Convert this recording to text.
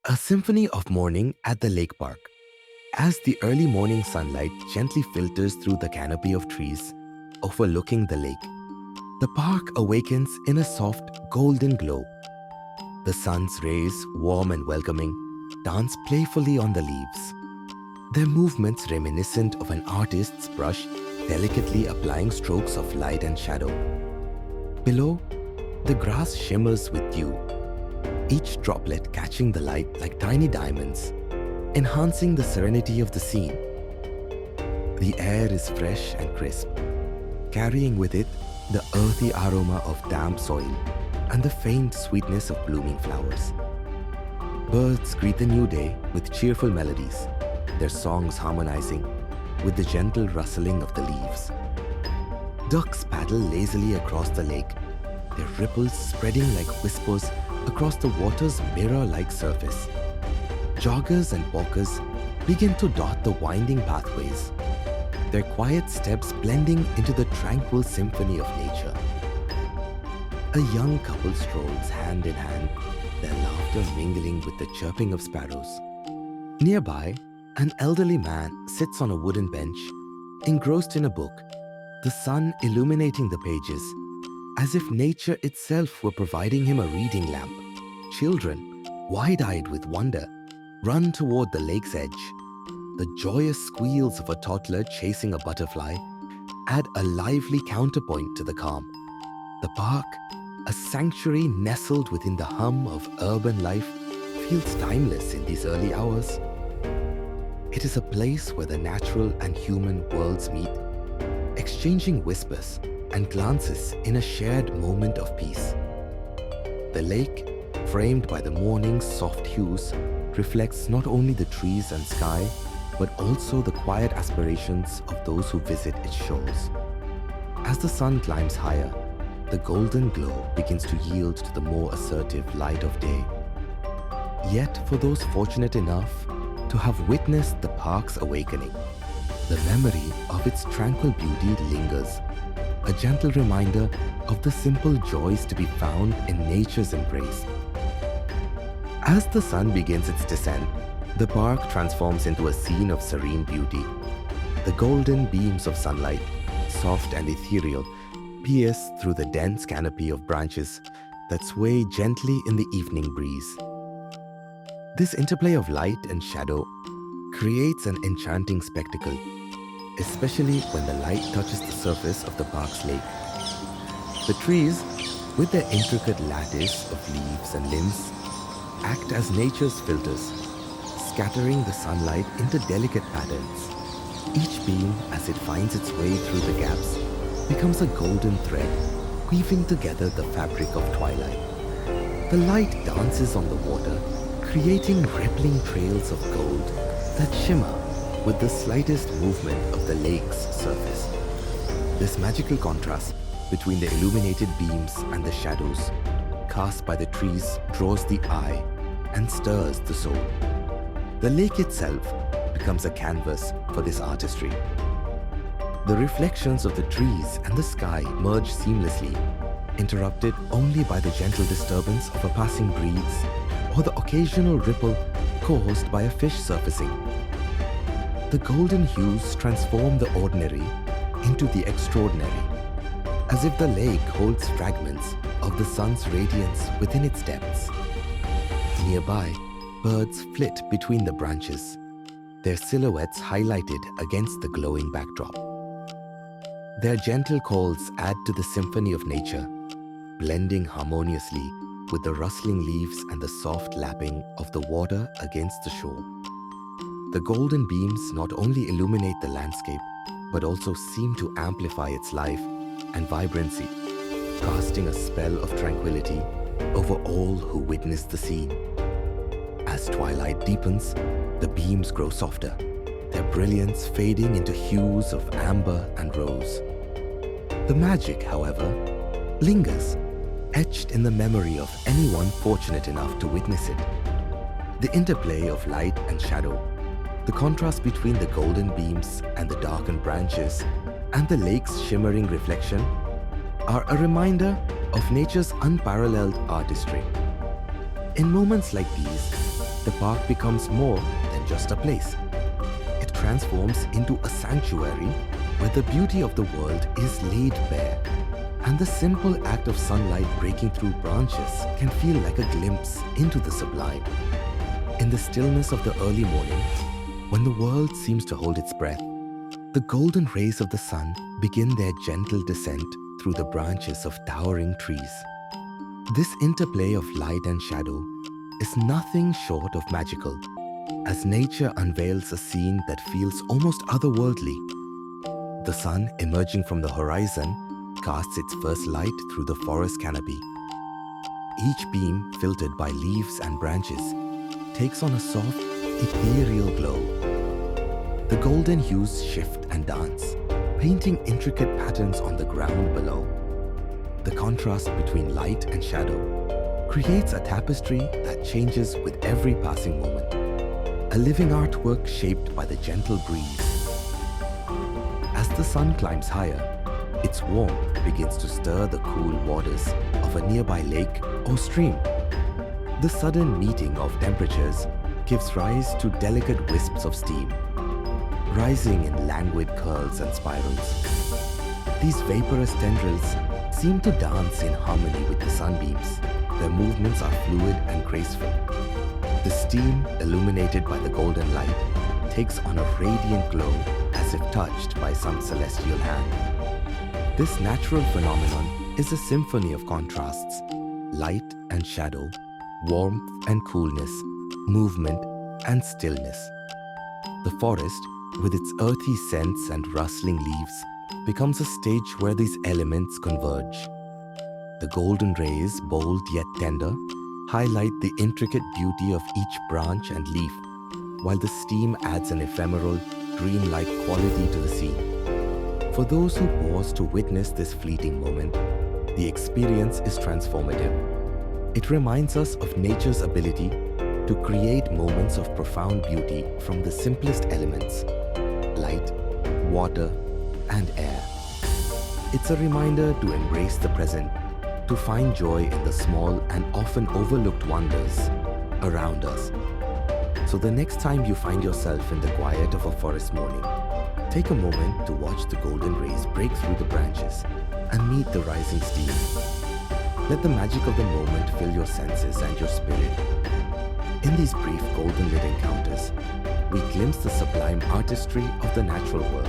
A symphony of morning at the lake park. As the early morning sunlight gently filters through the canopy of trees overlooking the lake, the park awakens in a soft golden glow. The sun's rays, warm and welcoming, dance playfully on the leaves, their movements reminiscent of an artist's brush delicately applying strokes of light and shadow. Below, the grass shimmers with dew, each droplet catching the light like tiny diamonds, enhancing the serenity of the scene. The air is fresh and crisp, carrying with it the earthy aroma of damp soil and the faint sweetness of blooming flowers. Birds greet the new day with cheerful melodies, their songs harmonizing with the gentle rustling of the leaves. Ducks paddle lazily across the lake, their ripples spreading like whispers across the water's mirror-like surface. Joggers and walkers begin to dot the winding pathways, their quiet steps blending into the tranquil symphony of nature. A young couple strolls hand in hand, their laughter mingling with the chirping of sparrows. Nearby, an elderly man sits on a wooden bench, engrossed in a book, the sun illuminating the pages, as if nature itself were providing him a reading lamp. Children, wide-eyed with wonder, run toward the lake's edge. The joyous squeals of a toddler chasing a butterfly add a lively counterpoint to the calm. The park, a sanctuary nestled within the hum of urban life, feels timeless in these early hours. It is a place where the natural and human worlds meet, exchanging whispers and glances in a shared moment of peace. The lake, framed by the morning's soft hues, reflects not only the trees and sky, but also the quiet aspirations of those who visit its shores. As the sun climbs higher, the golden glow begins to yield to the more assertive light of day. Yet for those fortunate enough to have witnessed the park's awakening, the memory of its tranquil beauty lingers, a gentle reminder of the simple joys to be found in nature's embrace. As the sun begins its descent, the park transforms into a scene of serene beauty. The golden beams of sunlight, soft and ethereal, pierce through the dense canopy of branches that sway gently in the evening breeze. This interplay of light and shadow creates an enchanting spectacle, especially when the light touches the surface of the park's lake. The trees, with their intricate lattice of leaves and limbs, act as nature's filters, scattering the sunlight into delicate patterns. Each beam, as it finds its way through the gaps, becomes a golden thread, weaving together the fabric of twilight. The light dances on the water, creating rippling trails of gold that shimmer with the slightest movement of the lake's surface. This magical contrast between the illuminated beams and the shadows cast by the trees draws the eye and stirs the soul. The lake itself becomes a canvas for this artistry. The reflections of the trees and the sky merge seamlessly, interrupted only by the gentle disturbance of a passing breeze or the occasional ripple caused by a fish surfacing. The golden hues transform the ordinary into the extraordinary, as if the lake holds fragments of the sun's radiance within its depths. Nearby, birds flit between the branches, their silhouettes highlighted against the glowing backdrop. Their gentle calls add to the symphony of nature, blending harmoniously with the rustling leaves and the soft lapping of the water against the shore. The golden beams not only illuminate the landscape, but also seem to amplify its life and vibrancy, casting a spell of tranquility over all who witness the scene. As twilight deepens, the beams grow softer, their brilliance fading into hues of amber and rose. The magic, however, lingers, etched in the memory of anyone fortunate enough to witness it. The interplay of light and shadow, the contrast between the golden beams and the darkened branches, and the lake's shimmering reflection are a reminder of nature's unparalleled artistry. In moments like these, the park becomes more than just a place. It transforms into a sanctuary where the beauty of the world is laid bare, and the simple act of sunlight breaking through branches can feel like a glimpse into the sublime. In the stillness of the early morning, when the world seems to hold its breath, the golden rays of the sun begin their gentle descent through the branches of towering trees. This interplay of light and shadow is nothing short of magical, as nature unveils a scene that feels almost otherworldly. The sun, emerging from the horizon, casts its first light through the forest canopy. Each beam, filtered by leaves and branches, takes on a soft, ethereal glow. The golden hues shift and dance, painting intricate patterns on the ground below. The contrast between light and shadow creates a tapestry that changes with every passing moment, a living artwork shaped by the gentle breeze. As the sun climbs higher, its warmth begins to stir the cool waters of a nearby lake or stream. The sudden meeting of temperatures gives rise to delicate wisps of steam, rising in languid curls and spirals. These vaporous tendrils seem to dance in harmony with the sunbeams. Their movements are fluid and graceful. The steam, illuminated by the golden light, takes on a radiant glow as if touched by some celestial hand. This natural phenomenon is a symphony of contrasts: light and shadow, warmth and coolness, movement and stillness. The forest, with its earthy scents and rustling leaves, becomes a stage where these elements converge. The golden rays, bold yet tender, highlight the intricate beauty of each branch and leaf, while the steam adds an ephemeral, dreamlike quality to the scene. For those who pause to witness this fleeting moment, the experience is transformative. It reminds us of nature's ability to create moments of profound beauty from the simplest elements: light, water, and air. It's a reminder to embrace the present, to find joy in the small and often overlooked wonders around us. So the next time you find yourself in the quiet of a forest morning, take a moment to watch the golden rays break through the branches and meet the rising steam. Let the magic of the moment fill your senses and your spirit. In these brief golden lit encounters, we glimpse the sublime artistry of the natural world.